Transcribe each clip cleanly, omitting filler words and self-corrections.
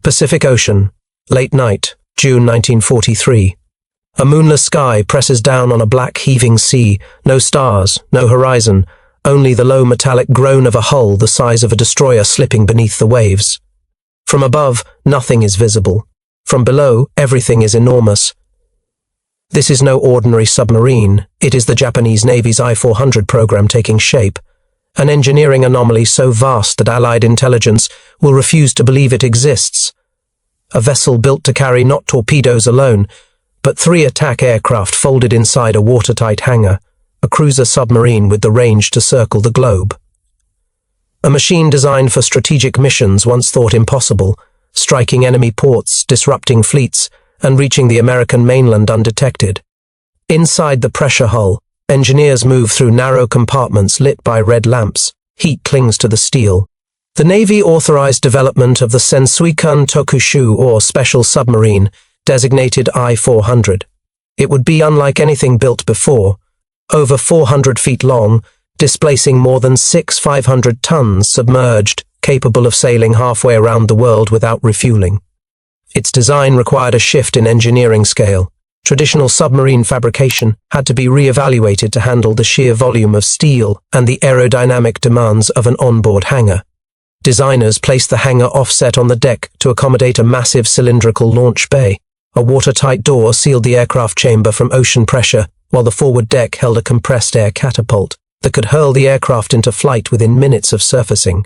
Pacific Ocean, late night, June 1943. A moonless sky presses down on a black heaving sea, no stars, no horizon, only the low metallic groan of a hull the size of a destroyer slipping beneath the waves. From above, nothing is visible. From below, everything is enormous. This is no ordinary submarine. It is the Japanese Navy's I-400 program taking shape, an engineering anomaly so vast that Allied intelligence will refuse to believe it exists. A vessel built to carry not torpedoes alone, but 3 attack aircraft folded inside a watertight hangar, a cruiser-submarine with the range to circle the globe. A machine designed for strategic missions once thought impossible, striking enemy ports, disrupting fleets, and reaching the American mainland undetected. Inside the pressure hull, engineers move through narrow compartments lit by red lamps. Heat clings to the steel. The Navy authorized development of the Sensuikun Tokushu, or Special Submarine, designated I-400. It would be unlike anything built before. Over 400 feet long, displacing more than 500 tons submerged, capable of sailing halfway around the world without refueling. Its design required a shift in engineering scale. Traditional submarine fabrication had to be re-evaluated to handle the sheer volume of steel and the aerodynamic demands of an onboard hangar. Designers placed the hangar offset on the deck to accommodate a massive cylindrical launch bay. A watertight door sealed the aircraft chamber from ocean pressure, while the forward deck held a compressed air catapult that could hurl the aircraft into flight within minutes of surfacing.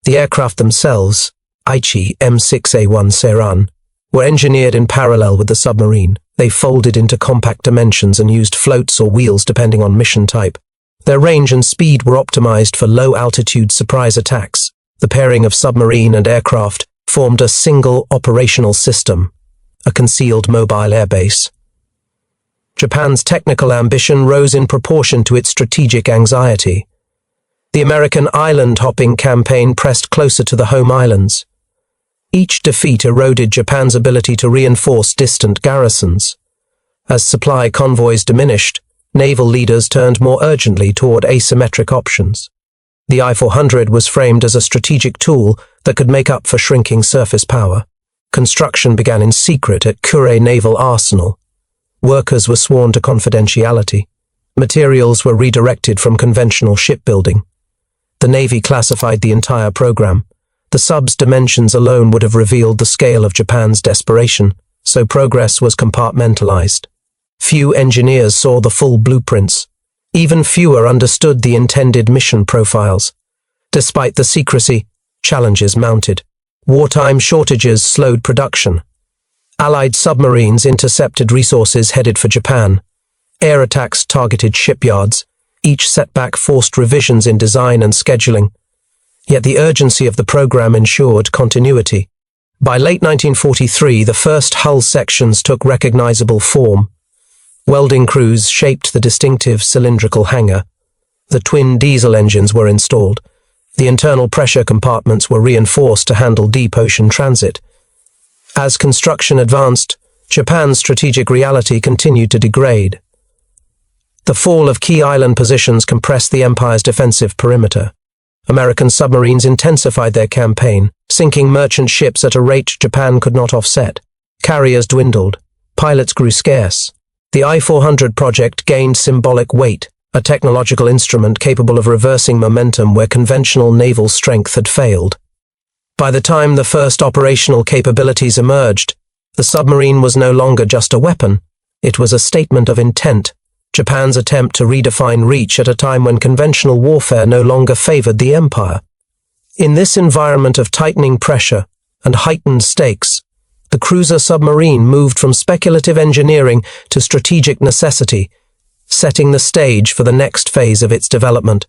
The aircraft themselves, Aichi M6A1 Seiran, were engineered in parallel with the submarine. They folded into compact dimensions and used floats or wheels depending on mission type. Their range and speed were optimized for low-altitude surprise attacks. The pairing of submarine and aircraft formed a single operational system, a concealed mobile airbase. Japan's technical ambition rose in proportion to its strategic anxiety. The American island-hopping campaign pressed closer to the home islands. Each defeat eroded Japan's ability to reinforce distant garrisons. As supply convoys diminished, naval leaders turned more urgently toward asymmetric options. The I-400 was framed as a strategic tool that could make up for shrinking surface power. Construction began in secret at Kure Naval Arsenal. Workers were sworn to confidentiality. Materials were redirected from conventional shipbuilding. The Navy classified the entire program. The sub's dimensions alone would have revealed the scale of Japan's desperation, so progress was compartmentalized. Few engineers saw the full blueprints. Even fewer understood the intended mission profiles. Despite the secrecy, challenges mounted. Wartime shortages slowed production. Allied submarines intercepted resources headed for Japan. Air attacks targeted shipyards. Each setback forced revisions in design and scheduling. Yet the urgency of the program ensured continuity. By late 1943, the first hull sections took recognizable form. Welding crews shaped the distinctive cylindrical hangar. The twin diesel engines were installed. The internal pressure compartments were reinforced to handle deep ocean transit. As construction advanced, Japan's strategic reality continued to degrade. The fall of key island positions compressed the empire's defensive perimeter. American submarines intensified their campaign, sinking merchant ships at a rate Japan could not offset. Carriers dwindled. Pilots grew scarce. The I-400 project gained symbolic weight, a technological instrument capable of reversing momentum where conventional naval strength had failed. By the time the first operational capabilities emerged, the submarine was no longer just a weapon. It was a statement of intent. Japan's attempt to redefine reach at a time when conventional warfare no longer favored the empire. In this environment of tightening pressure and heightened stakes, the cruiser-submarine moved from speculative engineering to strategic necessity, setting the stage for the next phase of its development.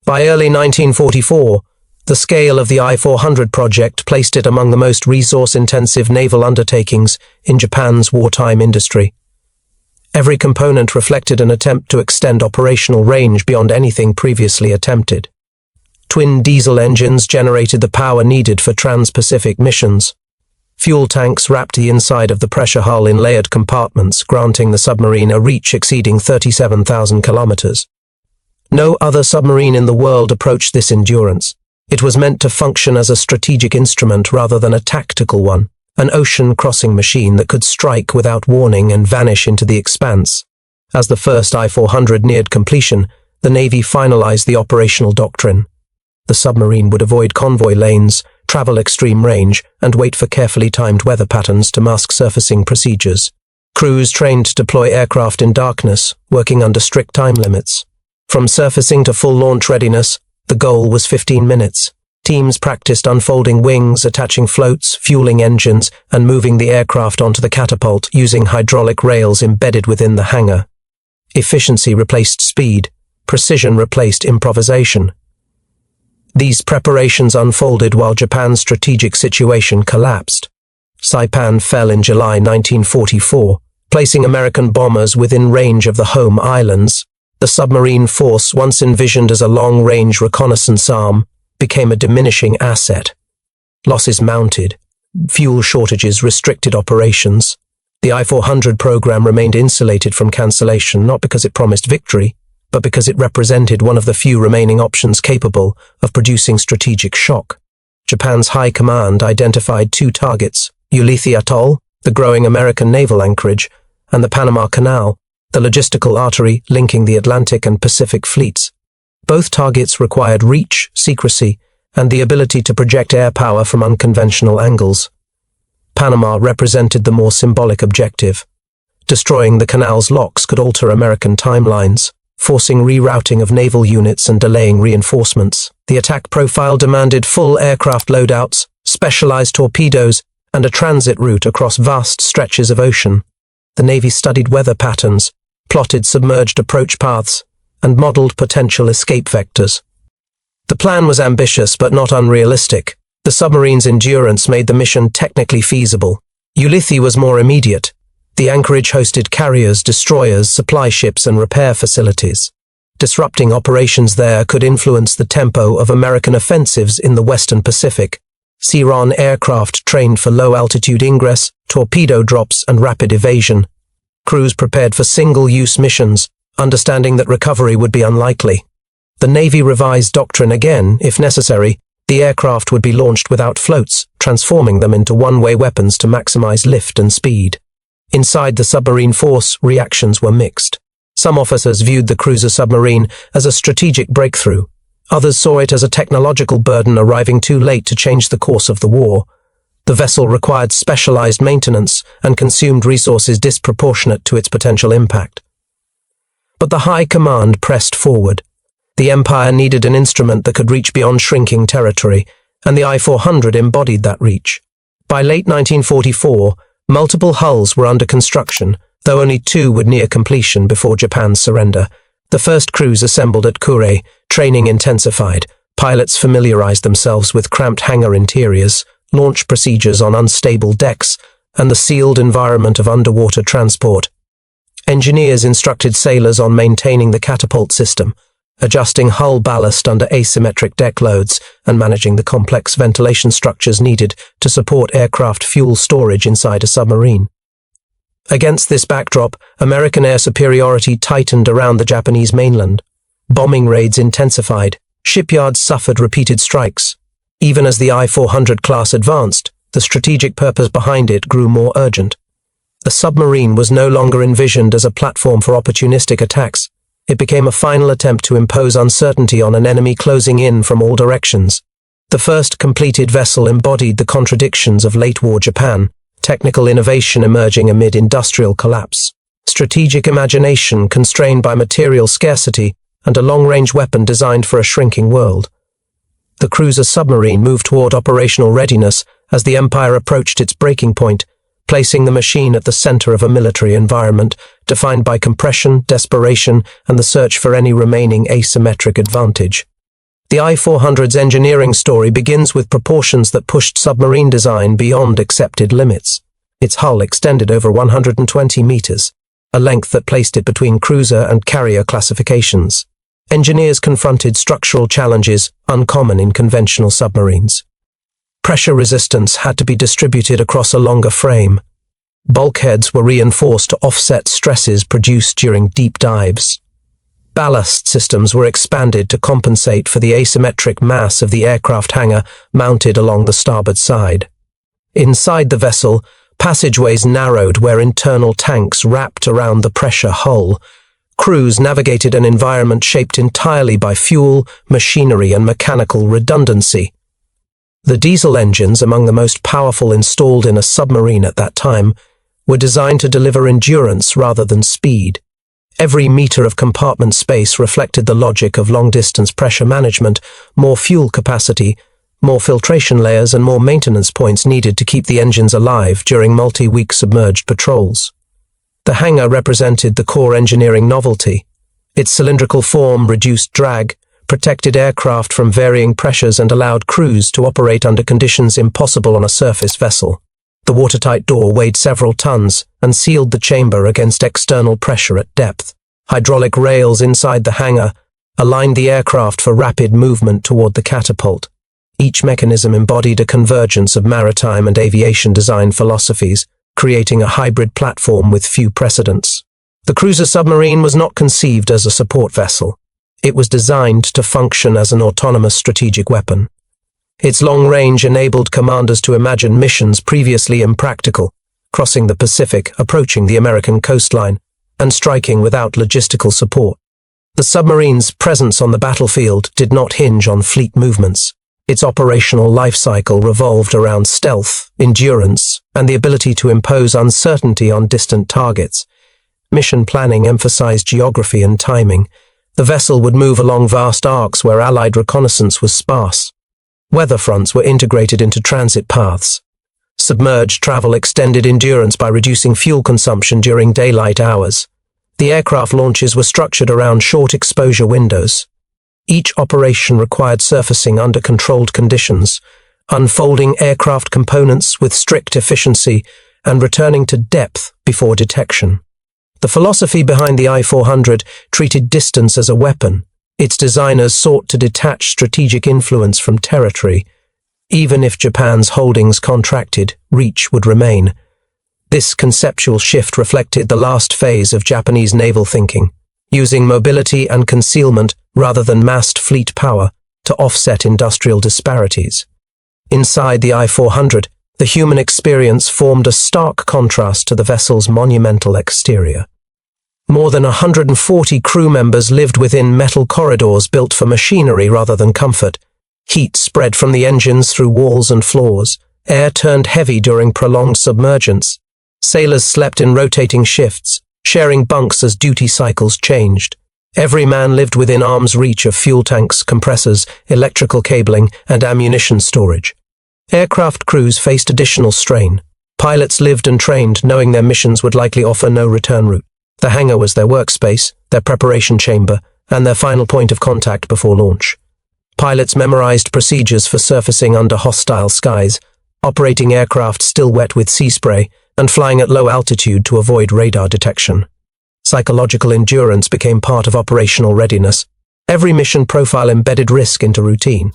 By early 1944, the scale of the I-400 project placed it among the most resource-intensive naval undertakings in Japan's wartime industry. Every component reflected an attempt to extend operational range beyond anything previously attempted. Twin diesel engines generated the power needed for trans-Pacific missions. Fuel tanks wrapped the inside of the pressure hull in layered compartments, granting the submarine a reach exceeding 37,000 kilometers. No other submarine in the world approached this endurance. It was meant to function as a strategic instrument rather than a tactical one, an ocean-crossing machine that could strike without warning and vanish into the expanse. As the first I-400 neared completion, the Navy finalized the operational doctrine. The submarine would avoid convoy lanes, travel extreme range, and wait for carefully timed weather patterns to mask surfacing procedures. Crews trained to deploy aircraft in darkness, working under strict time limits. From surfacing to full launch readiness, the goal was 15 minutes. Teams practiced unfolding wings, attaching floats, fueling engines, and moving the aircraft onto the catapult using hydraulic rails embedded within the hangar. Efficiency replaced speed. Precision replaced improvisation. These preparations unfolded while Japan's strategic situation collapsed. Saipan fell in July 1944, placing American bombers within range of the home islands. The submarine force, once envisioned as a long-range reconnaissance arm, became a diminishing asset. Losses mounted. Fuel shortages restricted operations. The I-400 program remained insulated from cancellation not because it promised victory, but because it represented one of the few remaining options capable of producing strategic shock. Japan's high command identified two targets: Ulithi Atoll, the growing American naval anchorage, and the Panama Canal, the logistical artery linking the Atlantic and Pacific fleets. Both targets required reach, secrecy, and the ability to project air power from unconventional angles. Panama represented the more symbolic objective. Destroying the canal's locks could alter American timelines, forcing rerouting of naval units and delaying reinforcements. The attack profile demanded full aircraft loadouts, specialized torpedoes, and a transit route across vast stretches of ocean. The Navy studied weather patterns, plotted submerged approach paths, and modeled potential escape vectors. The plan was ambitious but not unrealistic. The submarine's endurance made the mission technically feasible. Ulithi was more immediate. The anchorage hosted carriers, destroyers, supply ships, and repair facilities. Disrupting operations there could influence the tempo of American offensives in the Western Pacific. Seiran aircraft trained for low-altitude ingress, torpedo drops, and rapid evasion. Crews prepared for single-use missions, understanding that recovery would be unlikely. The Navy revised doctrine again, if necessary. The aircraft would be launched without floats, transforming them into one-way weapons to maximize lift and speed. Inside the submarine force, reactions were mixed. Some officers viewed the cruiser-submarine as a strategic breakthrough. Others saw it as a technological burden arriving too late to change the course of the war. The vessel required specialized maintenance and consumed resources disproportionate to its potential impact. But the High Command pressed forward. The Empire needed an instrument that could reach beyond shrinking territory, and the I-400 embodied that reach. By late 1944, multiple hulls were under construction, though only two would near completion before Japan's surrender. The first crews assembled at Kure, training intensified. Pilots familiarized themselves with cramped hangar interiors, launch procedures on unstable decks, and the sealed environment of underwater transport. Engineers instructed sailors on maintaining the catapult system, adjusting hull ballast under asymmetric deck loads, and managing the complex ventilation structures needed to support aircraft fuel storage inside a submarine. Against this backdrop, American air superiority tightened around the Japanese mainland. Bombing raids intensified. Shipyards suffered repeated strikes. Even as the I-400 class advanced, the strategic purpose behind it grew more urgent. The submarine was no longer envisioned as a platform for opportunistic attacks. It became a final attempt to impose uncertainty on an enemy closing in from all directions. The first completed vessel embodied the contradictions of late-war Japan, technical innovation emerging amid industrial collapse, strategic imagination constrained by material scarcity, and a long-range weapon designed for a shrinking world. The cruiser-submarine moved toward operational readiness as the Empire approached its breaking point, placing the machine at the center of a military environment defined by compression, desperation, and the search for any remaining asymmetric advantage. The I-400's engineering story begins with proportions that pushed submarine design beyond accepted limits. Its hull extended over 120 meters, a length that placed it between cruiser and carrier classifications. Engineers confronted structural challenges uncommon in conventional submarines. Pressure resistance had to be distributed across a longer frame. Bulkheads were reinforced to offset stresses produced during deep dives. Ballast systems were expanded to compensate for the asymmetric mass of the aircraft hangar mounted along the starboard side. Inside the vessel, passageways narrowed where internal tanks wrapped around the pressure hull. Crews navigated an environment shaped entirely by fuel, machinery, and mechanical redundancy. The diesel engines, among the most powerful installed in a submarine at that time, were designed to deliver endurance rather than speed. Every meter of compartment space reflected the logic of long-distance pressure management. More fuel capacity, more filtration layers, and more maintenance points needed to keep the engines alive during multi-week submerged patrols. The hangar represented the core engineering novelty. Its cylindrical form reduced drag, protected aircraft from varying pressures, and allowed crews to operate under conditions impossible on a surface vessel. The watertight door weighed several tons and sealed the chamber against external pressure at depth. Hydraulic rails inside the hangar aligned the aircraft for rapid movement toward the catapult. Each mechanism embodied a convergence of maritime and aviation design philosophies, creating a hybrid platform with few precedents. The cruiser submarine was not conceived as a support vessel. It was designed to function as an autonomous strategic weapon. Its long range enabled commanders to imagine missions previously impractical, crossing the Pacific, approaching the American coastline, and striking without logistical support. The submarine's presence on the battlefield did not hinge on fleet movements. Its operational life cycle revolved around stealth, endurance, and the ability to impose uncertainty on distant targets. Mission planning emphasized geography and timing. The vessel would move along vast arcs where Allied reconnaissance was sparse. Weather fronts were integrated into transit paths. Submerged travel extended endurance by reducing fuel consumption during daylight hours. The aircraft launches were structured around short exposure windows. Each operation required surfacing under controlled conditions, unfolding aircraft components with strict efficiency, and returning to depth before detection. The philosophy behind the I-400 treated distance as a weapon. Its designers sought to detach strategic influence from territory. Even if Japan's holdings contracted, reach would remain. This conceptual shift reflected the last phase of Japanese naval thinking, using mobility and concealment rather than massed fleet power to offset industrial disparities. Inside the I-400, the human experience formed a stark contrast to the vessel's monumental exterior. More than 140 crew members lived within metal corridors built for machinery rather than comfort. Heat spread from the engines through walls and floors. Air turned heavy during prolonged submergence. Sailors slept in rotating shifts, sharing bunks as duty cycles changed. Every man lived within arm's reach of fuel tanks, compressors, electrical cabling, and ammunition storage. Aircraft crews faced additional strain. Pilots lived and trained knowing their missions would likely offer no return route. The hangar was their workspace, their preparation chamber, and their final point of contact before launch. Pilots memorized procedures for surfacing under hostile skies, operating aircraft still wet with sea spray, and flying at low altitude to avoid radar detection. Psychological endurance became part of operational readiness. Every mission profile embedded risk into routine.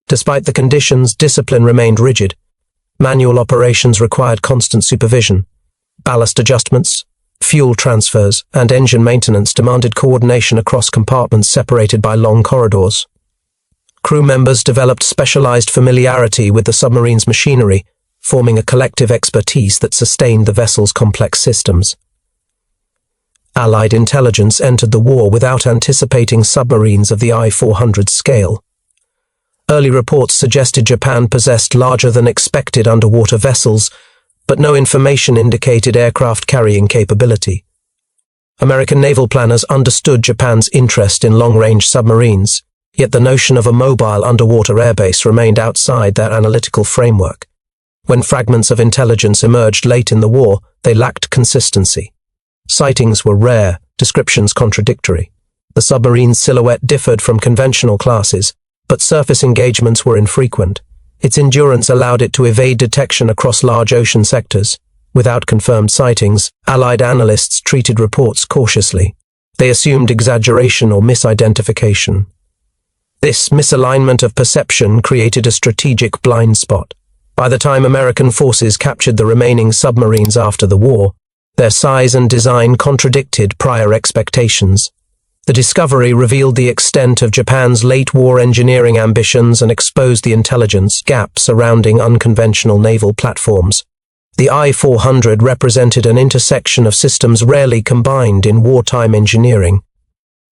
Despite the conditions, discipline remained rigid. Manual operations required constant supervision. Ballast adjustments, fuel transfers, and engine maintenance demanded coordination across compartments separated by long corridors. Crew members developed specialized familiarity with the submarine's machinery, forming a collective expertise that sustained the vessel's complex systems. Allied intelligence entered the war without anticipating submarines of the I-400 scale. Early reports suggested Japan possessed larger than expected underwater vessels, but no information indicated aircraft carrying capability. American naval planners understood Japan's interest in long-range submarines, yet the notion of a mobile underwater airbase remained outside their analytical framework. When fragments of intelligence emerged late in the war, they lacked consistency. Sightings were rare, descriptions contradictory. The submarine's silhouette differed from conventional classes, but surface engagements were infrequent. Its endurance allowed it to evade detection across large ocean sectors. Without confirmed sightings, Allied analysts treated reports cautiously. They assumed exaggeration or misidentification. This misalignment of perception created a strategic blind spot. By the time American forces captured the remaining submarines after the war, their size and design contradicted prior expectations. The discovery revealed the extent of Japan's late-war engineering ambitions and exposed the intelligence gap surrounding unconventional naval platforms. The I-400 represented an intersection of systems rarely combined in wartime engineering.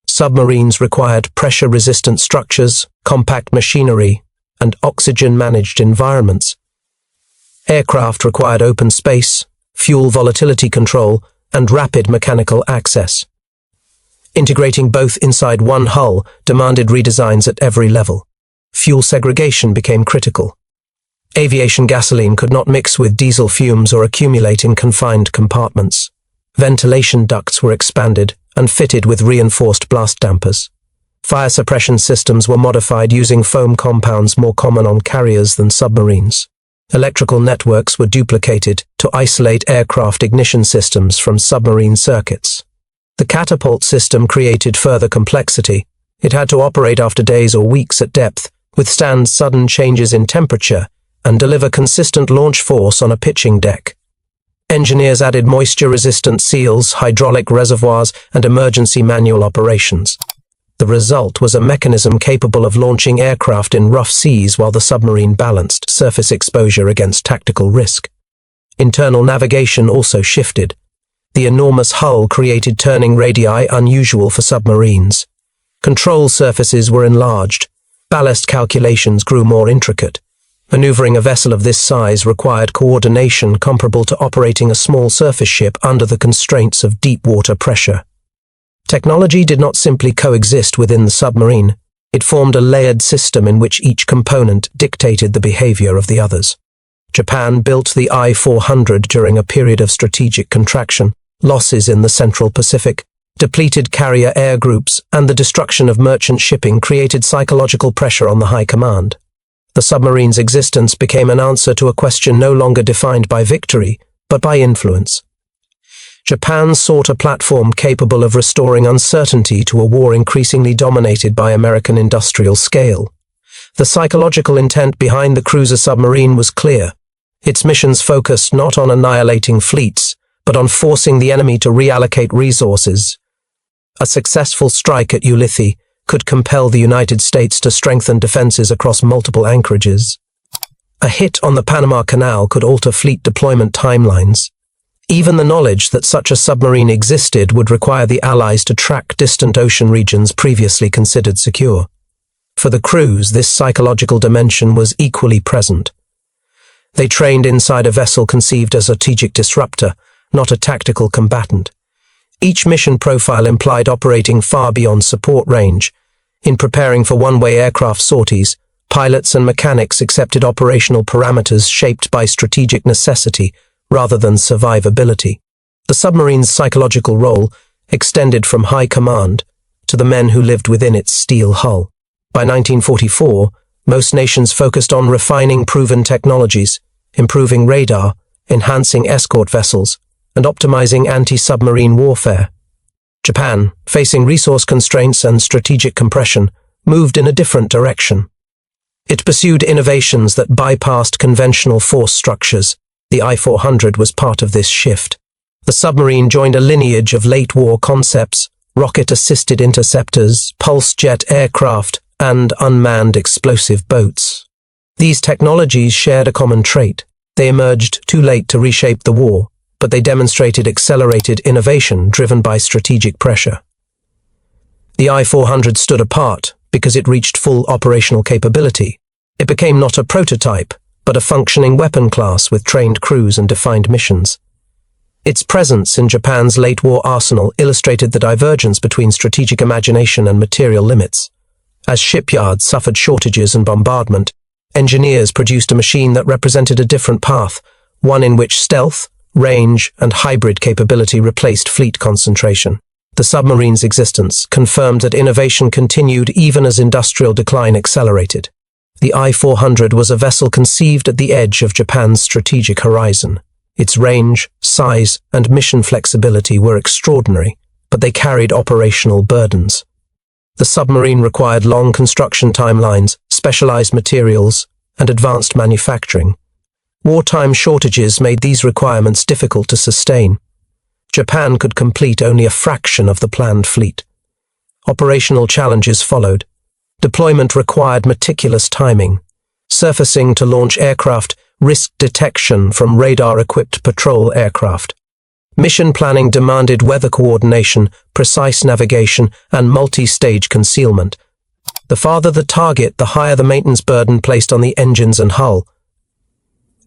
Submarines required pressure-resistant structures, compact machinery, and oxygen-managed environments. Aircraft required open space, fuel volatility control, and rapid mechanical access. Integrating both inside one hull demanded redesigns at every level. Fuel segregation became critical. Aviation gasoline could not mix with diesel fumes or accumulate in confined compartments. Ventilation ducts were expanded and fitted with reinforced blast dampers. Fire suppression systems were modified using foam compounds more common on carriers than submarines. Electrical networks were duplicated to isolate aircraft ignition systems from submarine circuits. The catapult system created further complexity. It had to operate after days or weeks at depth, withstand sudden changes in temperature, and deliver consistent launch force on a pitching deck. Engineers added moisture-resistant seals, hydraulic reservoirs, and emergency manual operations. The result was a mechanism capable of launching aircraft in rough seas while the submarine balanced surface exposure against tactical risk. Internal navigation also shifted. The enormous hull created turning radii unusual for submarines. Control surfaces were enlarged. Ballast calculations grew more intricate. Maneuvering a vessel of this size required coordination comparable to operating a small surface ship under the constraints of deep water pressure. Technology did not simply coexist within the submarine. It formed a layered system in which each component dictated the behavior of the others. Japan built the I-400 during a period of strategic contraction. Losses in the Central Pacific, depleted carrier air groups, and the destruction of merchant shipping created psychological pressure on the high command. The submarine's existence became an answer to a question no longer defined by victory, but by influence. Japan sought a platform capable of restoring uncertainty to a war increasingly dominated by American industrial scale. The psychological intent behind the cruiser submarine was clear. Its missions focused not on annihilating fleets, but on forcing the enemy to reallocate resources. A successful strike at Ulithi could compel the United States to strengthen defenses across multiple anchorages. A hit on the Panama Canal could alter fleet deployment timelines. Even the knowledge that such a submarine existed would require the Allies to track distant ocean regions previously considered secure. For the crews, this psychological dimension was equally present. They trained inside a vessel conceived as a strategic disruptor, not a tactical combatant. Each mission profile implied operating far beyond support range. In preparing for one-way aircraft sorties, pilots and mechanics accepted operational parameters shaped by strategic necessity rather than survivability. The submarine's psychological role extended from high command to the men who lived within its steel hull. By 1944, most nations focused on refining proven technologies, improving radar, enhancing escort vessels, and optimizing anti-submarine warfare. Japan, facing resource constraints and strategic compression, moved in a different direction. It pursued innovations that bypassed conventional force structures. The I-400 was part of this shift. The submarine joined a lineage of late-war concepts: rocket-assisted interceptors, pulse-jet aircraft, and unmanned explosive boats. These technologies shared a common trait. They emerged too late to reshape the war, but they demonstrated accelerated innovation driven by strategic pressure. The I-400 stood apart because it reached full operational capability. It became not a prototype, but a functioning weapon class with trained crews and defined missions. Its presence in Japan's late-war arsenal illustrated the divergence between strategic imagination and material limits. As shipyards suffered shortages and bombardment, engineers produced a machine that represented a different path, one in which stealth, range, and hybrid capability replaced fleet concentration. The submarine's existence confirmed that innovation continued even as industrial decline accelerated. The I-400 was a vessel conceived at the edge of Japan's strategic horizon. Its range, size, and mission flexibility were extraordinary, but they carried operational burdens. The submarine required long construction timelines, specialized materials, and advanced manufacturing. Wartime shortages made these requirements difficult to sustain. Japan could complete only a fraction of the planned fleet. Operational challenges followed. Deployment required meticulous timing. Surfacing to launch aircraft risked detection from radar-equipped patrol aircraft. Mission planning demanded weather coordination, precise navigation, and multi-stage concealment. The farther the target, the higher the maintenance burden placed on the engines and hull.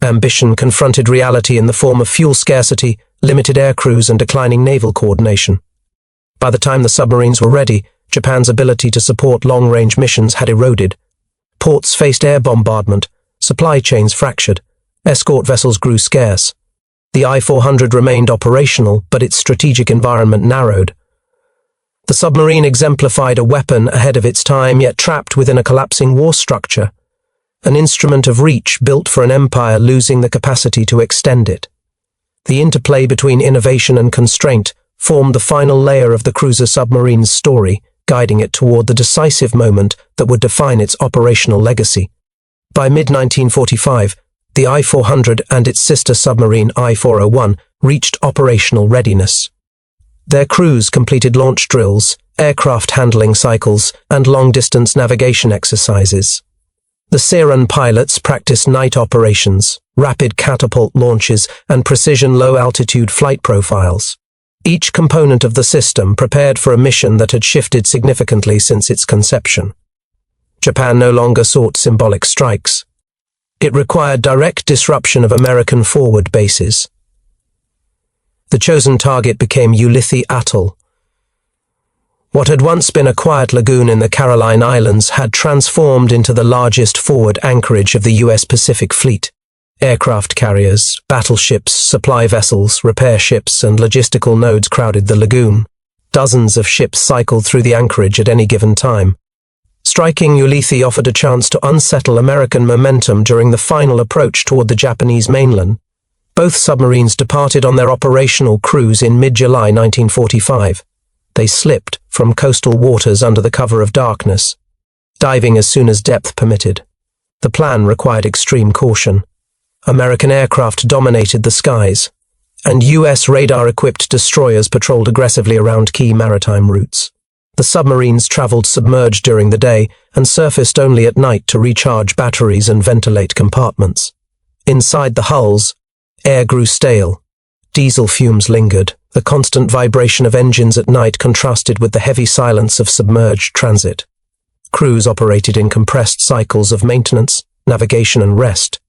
Ambition confronted reality in the form of fuel scarcity, limited air crews, and declining naval coordination. By the time the submarines were ready, Japan's ability to support long-range missions had eroded. Ports faced air bombardment, supply chains fractured, escort vessels grew scarce. The I-400 remained operational, but its strategic environment narrowed. The submarine exemplified a weapon ahead of its time, yet trapped within a collapsing war structure. An instrument of reach built for an empire losing the capacity to extend it. The interplay between innovation and constraint formed the final layer of the cruiser-submarine's story, guiding it toward the decisive moment that would define its operational legacy. By mid-1945, the I-400 and its sister submarine I-401 reached operational readiness. Their crews completed launch drills, aircraft handling cycles, and long-distance navigation exercises. The Seiran pilots practiced night operations, rapid catapult launches, and precision low-altitude flight profiles. Each component of the system prepared for a mission that had shifted significantly since its conception. Japan no longer sought symbolic strikes. It required direct disruption of American forward bases. The chosen target became Ulithi Atoll. What had once been a quiet lagoon in the Caroline Islands had transformed into the largest forward anchorage of the U.S. Pacific Fleet. Aircraft carriers, battleships, supply vessels, repair ships, and logistical nodes crowded the lagoon. Dozens of ships cycled through the anchorage at any given time. Striking Ulithi offered a chance to unsettle American momentum during the final approach toward the Japanese mainland. Both submarines departed on their operational cruise in mid-July 1945. They slipped from coastal waters under the cover of darkness, diving as soon as depth permitted. The plan required extreme caution. American aircraft dominated the skies, and U.S. radar-equipped destroyers patrolled aggressively around key maritime routes. The submarines traveled submerged during the day and surfaced only at night to recharge batteries and ventilate compartments. Inside the hulls, air grew stale. Diesel fumes lingered. The constant vibration of engines at night contrasted with the heavy silence of submerged transit. Crews operated in compressed cycles of maintenance, navigation, and rest.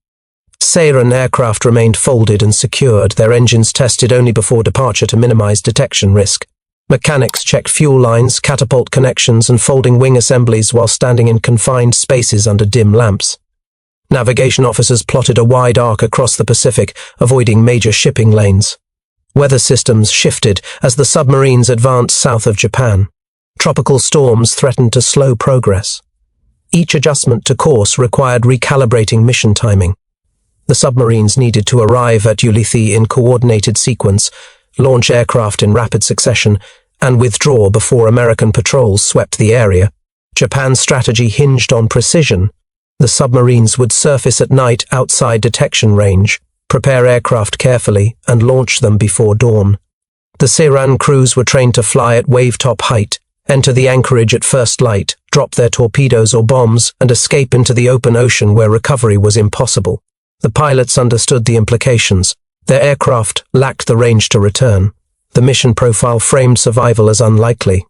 Seiran aircraft remained folded and secured, their engines tested only before departure to minimize detection risk. Mechanics checked fuel lines, catapult connections, and folding wing assemblies while standing in confined spaces under dim lamps. Navigation officers plotted a wide arc across the Pacific, avoiding major shipping lanes. Weather systems shifted as the submarines advanced south of Japan. Tropical storms threatened to slow progress. Each adjustment to course required recalibrating mission timing. The submarines needed to arrive at Ulithi in coordinated sequence, launch aircraft in rapid succession, and withdraw before American patrols swept the area. Japan's strategy hinged on precision. The submarines would surface at night outside detection range, prepare aircraft carefully, and launch them before dawn. The Seiran crews were trained to fly at wave-top height, enter the anchorage at first light, drop their torpedoes or bombs, and escape into the open ocean where recovery was impossible. The pilots understood the implications. Their aircraft lacked the range to return. The mission profile framed survival as unlikely.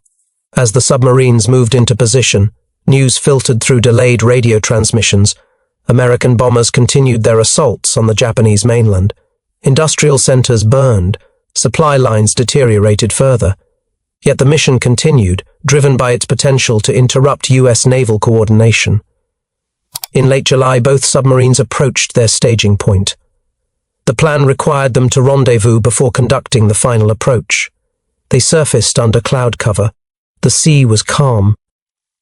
As the submarines moved into position, news filtered through delayed radio transmissions. American bombers continued their assaults on the Japanese mainland. Industrial centers burned. Supply lines deteriorated further. Yet the mission continued, driven by its potential to interrupt U.S. naval coordination. In late July, both submarines approached their staging point. The plan required them to rendezvous before conducting the final approach. They surfaced under cloud cover. The sea was calm.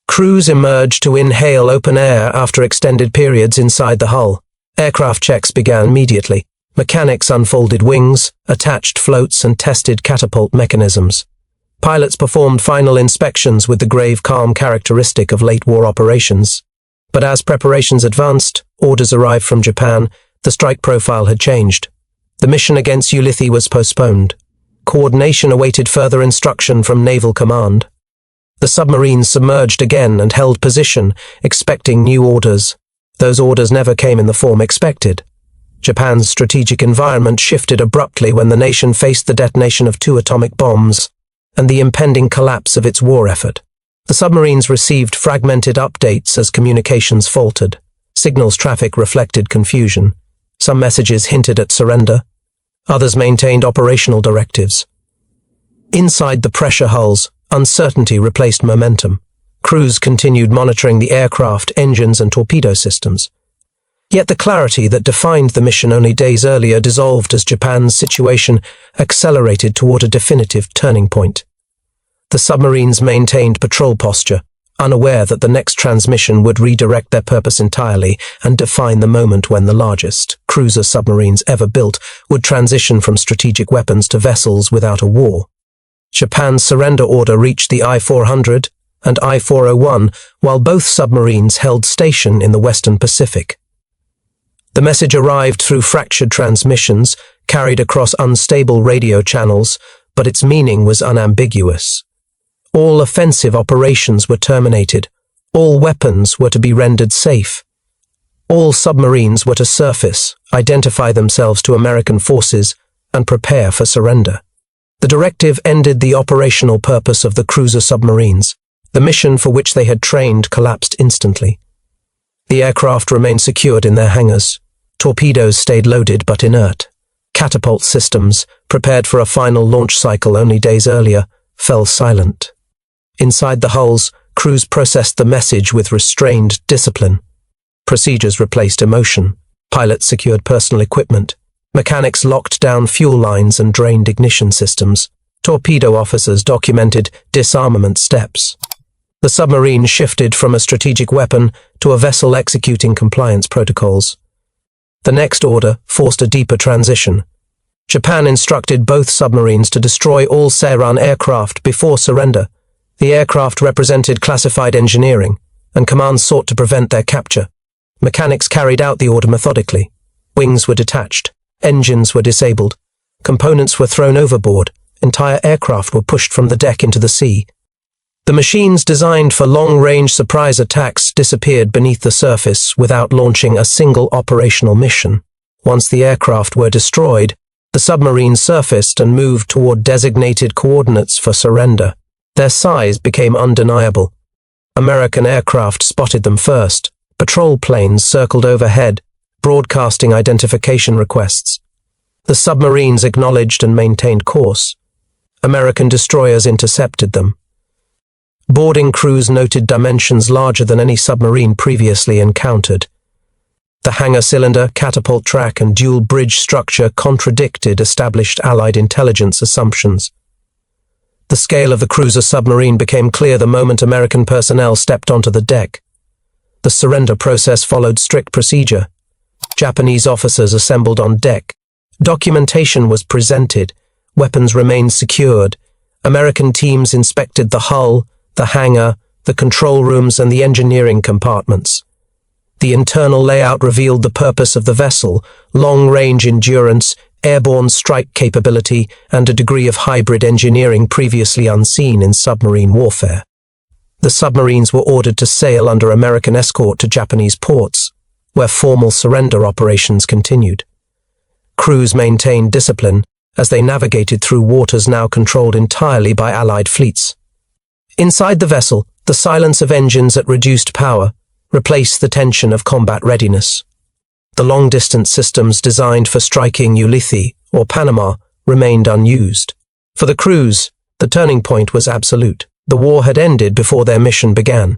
Crews emerged to inhale open air after extended periods inside the hull. Aircraft checks began immediately. Mechanics unfolded wings, attached floats, and tested catapult mechanisms. Pilots performed final inspections with the grave calm characteristic of late war operations. But as preparations advanced, orders arrived from Japan. The strike profile had changed. The mission against Ulithi was postponed. Coordination awaited further instruction from Naval Command. The submarines submerged again and held position, expecting new orders. Those orders never came in the form expected. Japan's strategic environment shifted abruptly when the nation faced the detonation of 2 atomic bombs and the impending collapse of its war effort. The submarines received fragmented updates as communications faltered. Signals traffic reflected confusion. Some messages hinted at surrender. Others maintained operational directives. Inside the pressure hulls, uncertainty replaced momentum. Crews continued monitoring the aircraft, engines, and torpedo systems. Yet the clarity that defined the mission only days earlier dissolved as Japan's situation accelerated toward a definitive turning point. The submarines maintained patrol posture, unaware that the next transmission would redirect their purpose entirely and define the moment when the largest cruiser submarines ever built would transition from strategic weapons to vessels without a war. Japan's surrender order reached the I-400 and I-401 while both submarines held station in the Western Pacific. The message arrived through fractured transmissions, carried across unstable radio channels, but its meaning was unambiguous. All offensive operations were terminated. All weapons were to be rendered safe. All submarines were to surface, identify themselves to American forces, and prepare for surrender. The directive ended the operational purpose of the cruiser submarines. The mission for which they had trained collapsed instantly. The aircraft remained secured in their hangars. Torpedoes stayed loaded but inert. Catapult systems, prepared for a final launch cycle only days earlier, fell silent. Inside the hulls, crews processed the message with restrained discipline. Procedures replaced emotion. Pilots secured personal equipment. Mechanics locked down fuel lines and drained ignition systems. Torpedo officers documented disarmament steps. The submarine shifted from a strategic weapon to a vessel executing compliance protocols. The next order forced a deeper transition. Japan instructed both submarines to destroy all Seiran aircraft before surrender. The aircraft represented classified engineering, and command sought to prevent their capture. Mechanics carried out the order methodically. Wings were detached. Engines were disabled. Components were thrown overboard. Entire aircraft were pushed from the deck into the sea. The machines designed for long-range surprise attacks disappeared beneath the surface without launching a single operational mission. Once the aircraft were destroyed, the submarines surfaced and moved toward designated coordinates for surrender. Their size became undeniable. American aircraft spotted them first. Patrol planes circled overhead, broadcasting identification requests. The submarines acknowledged and maintained course. American destroyers intercepted them. Boarding crews noted dimensions larger than any submarine previously encountered. The hangar cylinder, catapult track, and dual bridge structure contradicted established Allied intelligence assumptions. The scale of the cruiser submarine became clear the moment American personnel stepped onto the deck. The surrender process followed strict procedure. Japanese officers assembled on deck. Documentation was presented. Weapons remained secured. American teams inspected the hull, the hangar, the control rooms, and the engineering compartments. The internal layout revealed the purpose of the vessel: long-range endurance, airborne strike capability, and a degree of hybrid engineering previously unseen in submarine warfare. The submarines were ordered to sail under American escort to Japanese ports, where formal surrender operations continued. Crews maintained discipline as they navigated through waters now controlled entirely by Allied fleets. Inside the vessel, the silence of engines at reduced power replaced the tension of combat readiness. The long-distance systems designed for striking Ulithi or Panama remained unused. For the crews, the turning point was absolute. The war had ended before their mission began.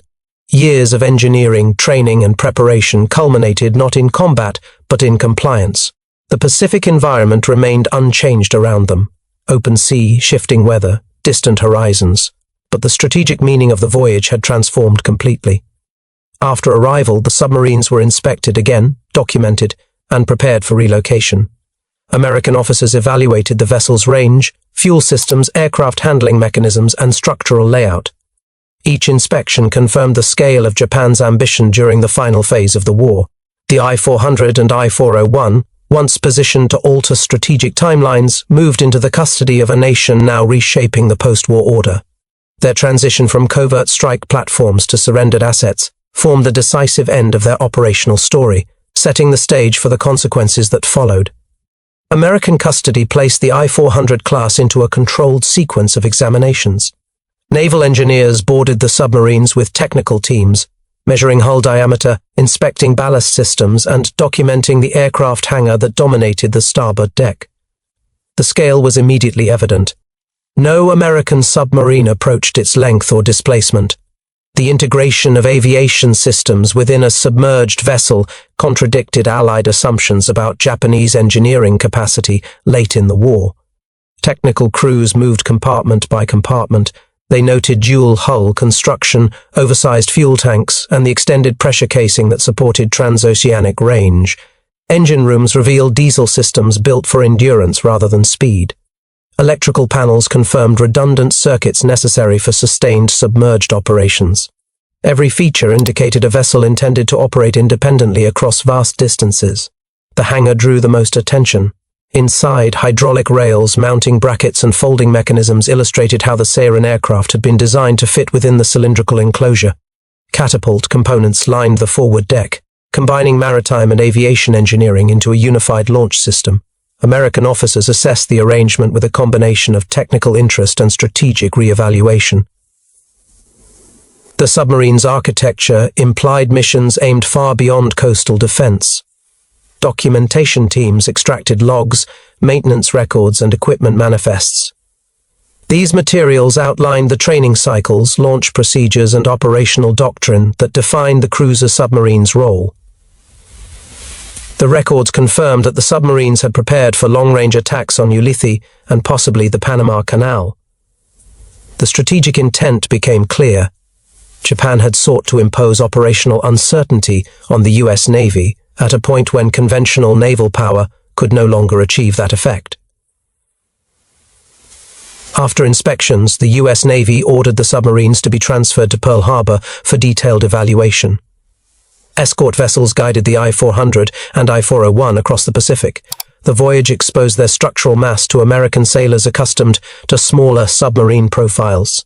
Years of engineering, training, and preparation culminated not in combat, but in compliance. The Pacific environment remained unchanged around them. Open sea, shifting weather, distant horizons. But the strategic meaning of the voyage had transformed completely. After arrival, the submarines were inspected again, documented, and prepared for relocation. American officers evaluated the vessel's range, fuel systems, aircraft handling mechanisms, and structural layout. Each inspection confirmed the scale of Japan's ambition during the final phase of the war. The I-400 and I-401, once positioned to alter strategic timelines, moved into the custody of a nation now reshaping the post-war order. Their transition from covert strike platforms to surrendered assets formed the decisive end of their operational story, setting the stage for the consequences that followed. American custody placed the I-400 class into a controlled sequence of examinations. Naval engineers boarded the submarines with technical teams, measuring hull diameter, inspecting ballast systems, and documenting the aircraft hangar that dominated the starboard deck. The scale was immediately evident. No American submarine approached its length or displacement. The integration of aviation systems within a submerged vessel contradicted Allied assumptions about Japanese engineering capacity late in the war. Technical crews moved compartment by compartment. They noted dual-hull construction, oversized fuel tanks, and the extended pressure casing that supported transoceanic range. Engine rooms revealed diesel systems built for endurance rather than speed. Electrical panels confirmed redundant circuits necessary for sustained submerged operations. Every feature indicated a vessel intended to operate independently across vast distances. The hangar drew the most attention. Inside, hydraulic rails, mounting brackets, and folding mechanisms illustrated how the Seiran aircraft had been designed to fit within the cylindrical enclosure. Catapult components lined the forward deck, combining maritime and aviation engineering into a unified launch system. American officers assessed the arrangement with a combination of technical interest and strategic re-evaluation. The submarine's architecture implied missions aimed far beyond coastal defense. Documentation teams extracted logs, maintenance records, and equipment manifests. These materials outlined the training cycles, launch procedures, and operational doctrine that defined the cruiser submarine's role. The records confirmed that the submarines had prepared for long-range attacks on Ulithi and possibly the Panama Canal. The strategic intent became clear. Japan had sought to impose operational uncertainty on the U.S. Navy at a point when conventional naval power could no longer achieve that effect. After inspections, the U.S. Navy ordered the submarines to be transferred to Pearl Harbor for detailed evaluation. Escort vessels guided the I-400 and I-401 across the Pacific. The voyage exposed their structural mass to American sailors accustomed to smaller submarine profiles.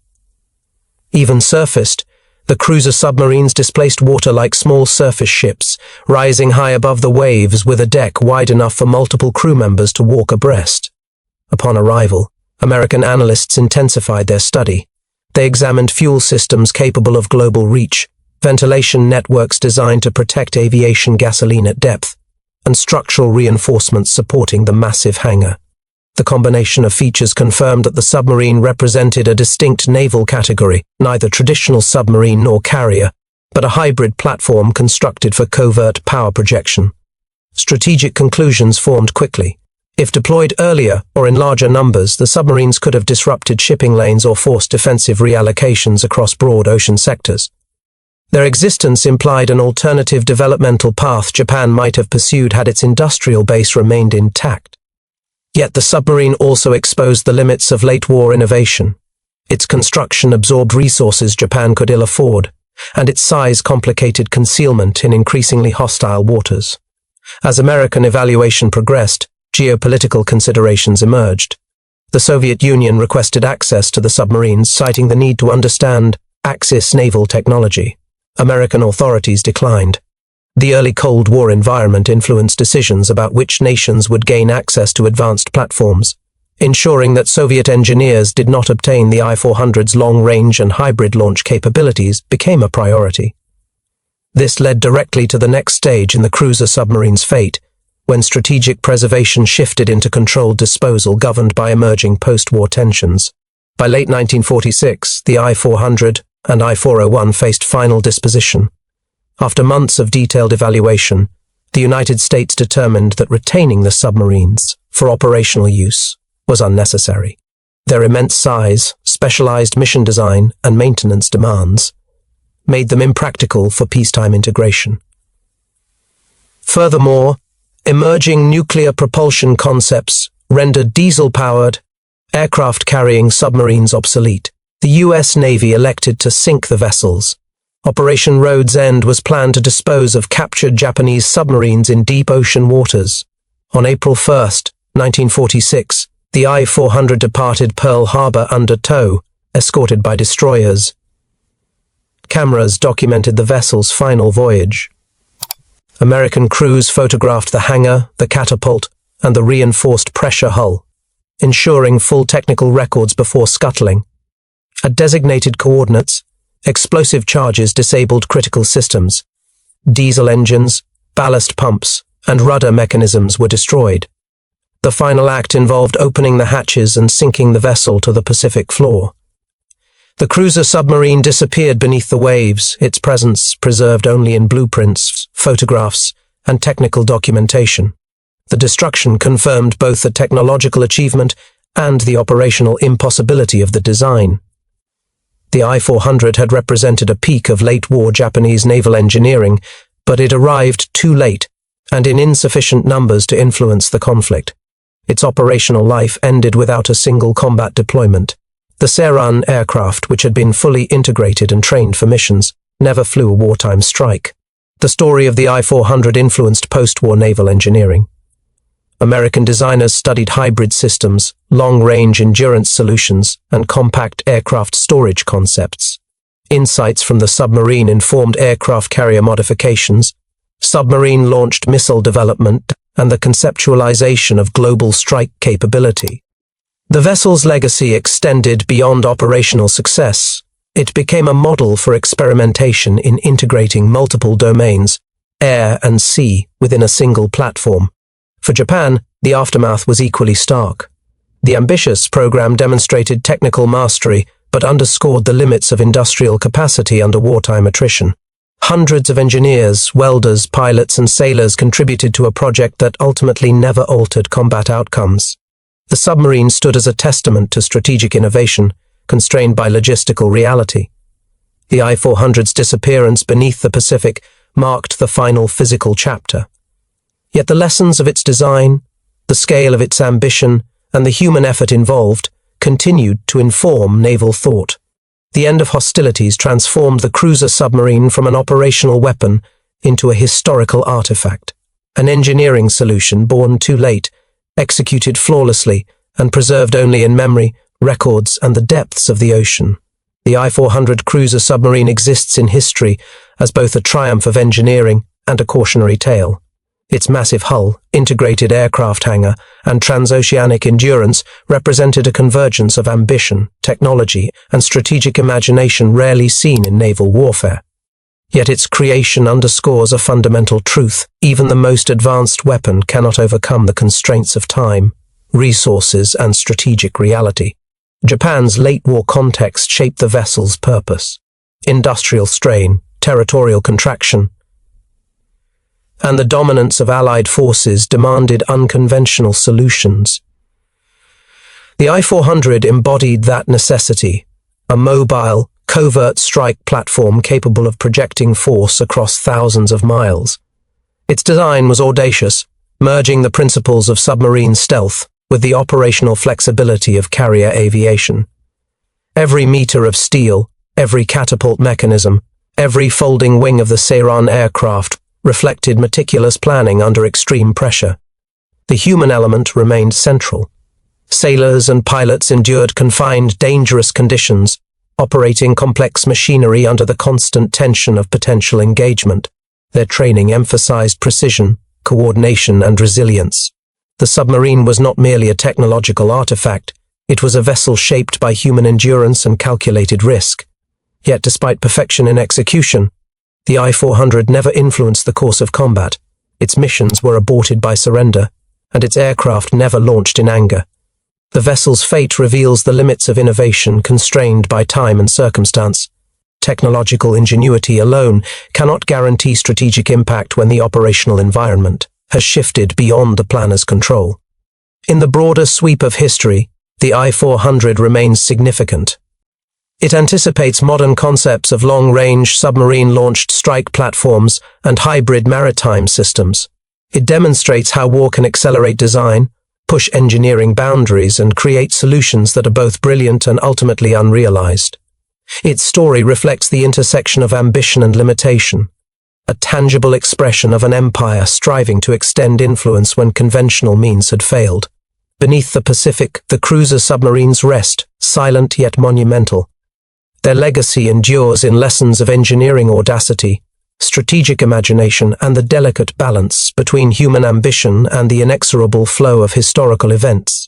Even surfaced, the cruiser submarines displaced water like small surface ships, rising high above the waves with a deck wide enough for multiple crew members to walk abreast. Upon arrival, American analysts intensified their study. They examined fuel systems capable of global reach, ventilation networks designed to protect aviation gasoline at depth, and structural reinforcements supporting the massive hangar. The combination of features confirmed that the submarine represented a distinct naval category, neither traditional submarine nor carrier, but a hybrid platform constructed for covert power projection. Strategic conclusions formed quickly. If deployed earlier or in larger numbers, the submarines could have disrupted shipping lanes or forced defensive reallocations across broad ocean sectors. Their existence implied an alternative developmental path Japan might have pursued had its industrial base remained intact. Yet the submarine also exposed the limits of late-war innovation. Its construction absorbed resources Japan could ill afford, and its size complicated concealment in increasingly hostile waters. As American evaluation progressed, geopolitical considerations emerged. The Soviet Union requested access to the submarines, citing the need to understand Axis naval technology. American authorities declined. The early Cold War environment influenced decisions about which nations would gain access to advanced platforms, ensuring that Soviet engineers did not obtain the I-400's long-range and hybrid launch capabilities became a priority. This led directly to the next stage in the cruiser submarine's fate, when strategic preservation shifted into controlled disposal governed by emerging post-war tensions. By late 1946, the I-400 and I-401 faced final disposition. After months of detailed evaluation, the United States determined that retaining the submarines for operational use was unnecessary. Their immense size, specialized mission design, and maintenance demands made them impractical for peacetime integration. Furthermore, emerging nuclear propulsion concepts rendered diesel-powered, aircraft-carrying submarines obsolete. The U.S. Navy elected to sink the vessels. Operation Road's End was planned to dispose of captured Japanese submarines in deep ocean waters. On April 1, 1946, the I-400 departed Pearl Harbor under tow, escorted by destroyers. Cameras documented the vessel's final voyage. American crews photographed the hangar, the catapult, and the reinforced pressure hull, ensuring full technical records before scuttling. At designated coordinates, explosive charges disabled critical systems. Diesel engines, ballast pumps, and rudder mechanisms were destroyed. The final act involved opening the hatches and sinking the vessel to the Pacific floor. The cruiser-submarine disappeared beneath the waves, its presence preserved only in blueprints, photographs, and technical documentation. The destruction confirmed both the technological achievement and the operational impossibility of the design. The I-400 had represented a peak of late-war Japanese naval engineering, but it arrived too late and in insufficient numbers to influence the conflict. Its operational life ended without a single combat deployment. The Seiran aircraft, which had been fully integrated and trained for missions, never flew a wartime strike. The story of the I-400 influenced post-war naval engineering. American designers studied hybrid systems, long-range endurance solutions, and compact aircraft storage concepts. Insights from the submarine informed aircraft carrier modifications, submarine-launched missile development, and the conceptualization of global strike capability. The vessel's legacy extended beyond operational success. It became a model for experimentation in integrating multiple domains, air and sea, within a single platform. For Japan, the aftermath was equally stark. The ambitious program demonstrated technical mastery, but underscored the limits of industrial capacity under wartime attrition. Hundreds of engineers, welders, pilots, and sailors contributed to a project that ultimately never altered combat outcomes. The submarine stood as a testament to strategic innovation, constrained by logistical reality. The I-400's disappearance beneath the Pacific marked the final physical chapter. Yet the lessons of its design, the scale of its ambition, and the human effort involved continued to inform naval thought. The end of hostilities transformed the cruiser submarine from an operational weapon into a historical artifact, an engineering solution born too late, executed flawlessly, and preserved only in memory, records, and the depths of the ocean. The I-400 cruiser submarine exists in history as both a triumph of engineering and a cautionary tale. Its massive hull, integrated aircraft hangar, and transoceanic endurance represented a convergence of ambition, technology, and strategic imagination rarely seen in naval warfare. Yet its creation underscores a fundamental truth: even the most advanced weapon cannot overcome the constraints of time, resources, and strategic reality. Japan's late-war context shaped the vessel's purpose. Industrial strain, territorial contraction, and the dominance of Allied forces demanded unconventional solutions. The I-400 embodied that necessity, a mobile, covert strike platform capable of projecting force across thousands of miles. Its design was audacious, merging the principles of submarine stealth with the operational flexibility of carrier aviation. Every meter of steel, every catapult mechanism, every folding wing of the Seiran aircraft reflected meticulous planning under extreme pressure. The human element remained central. Sailors and pilots endured confined, dangerous conditions, operating complex machinery under the constant tension of potential engagement. Their training emphasized precision, coordination, and resilience. The submarine was not merely a technological artifact, it was a vessel shaped by human endurance and calculated risk. Yet despite perfection in execution, the I-400 never influenced the course of combat. Its missions were aborted by surrender, and its aircraft never launched in anger. The vessel's fate reveals the limits of innovation constrained by time and circumstance. Technological ingenuity alone cannot guarantee strategic impact when the operational environment has shifted beyond the planner's control. In the broader sweep of history, the I-400 remains significant. It anticipates modern concepts of long-range submarine-launched strike platforms and hybrid maritime systems. It demonstrates how war can accelerate design, push engineering boundaries, and create solutions that are both brilliant and ultimately unrealized. Its story reflects the intersection of ambition and limitation, a tangible expression of an empire striving to extend influence when conventional means had failed. Beneath the Pacific, the cruiser submarines rest, silent yet monumental. Their legacy endures in lessons of engineering audacity, strategic imagination, and the delicate balance between human ambition and the inexorable flow of historical events.